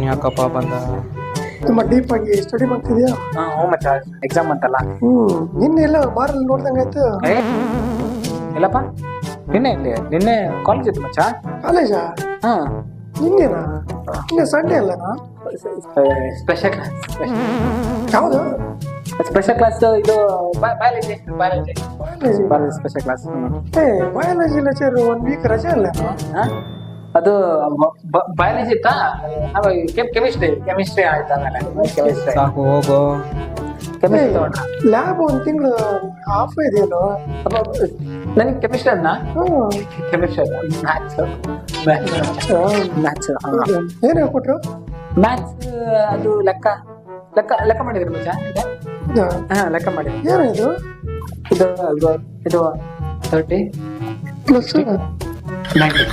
ಇವನ್ ಯಾಕಪ್ಪ ಬಂದ? ತುಂಬಾ ಡೀಪ್ ಆಗಿ ಸ್ಟಡಿ ಮಾಡ್ತಿದ್ಯಾ? ಹ್ಞೂ ಮಚ್ಚ, ಎಕ್ಸಾಮ್ ಅಂತಲ್ಲ. ನಿನ್ನೆ ಎಲ್ಲ ಬಾರಲ್ಲಿ ನೋಡ್ದಂಗಾಯ್ತು. ಇಲ್ಲಪ್ಪ, ನಿನ್ನೆ ಕಾಲೇಜ್ ಇತ್ತು ಮಚ್ಚ. ಕಾಲೇಜಾ? ಹಾ, ನಿನ್ನೆನಾ? ನಿನ್ನೆ ಸಂಡೇ ಅಲ್ಲನಾ? Special class. ಯಾವುದು ಸ್ಪೆಷಲ್ ಕ್ಲಾಸ್? ಇದು biology special class. Biology lecturer 1 week ರಜೆ ಅಲ್ಲನಾ? ಅದು ಬಯಾಲಜಿ ಇತ್ತಾ? ಕೆಮಿಸ್ಟ್ರಿ ಆಯ್ತು. ಆಮೇಲೆ ಕೆಮಿಸ್ಟ್ರಿ ಸಾಕು, ಹೋಗೋ. ಕೆಮಿಸ್ಟ್ರಿ ತಗೊಂಡ್ರ? ಲ್ಯಾಬ್ 1 ತಿಂಗಳು ಆಫ್ ಇದೆಯಲ್ಲೋ. ನನಗೆ ಕೆಮಿಸ್ಟ್ರಿ ಅನ್ನ ಕೆಮಿಸ್ಟ್ರಿ ಮ್ಯಾಥ್ಸ್ ಏನ್ ಹೇಳ್ಕೊಟ್ರು? ಮ್ಯಾಥ್ಸ್ ಅದು ಲೆಕ್ಕ ಮಾಡಿದ್ರು ಮಚ್ಚ. ಲೆಕ್ಕ ಮಾಡಿದ್ರು. ಏನಿದು? ಇದು 30 ಪ್ಲಸ್ 90.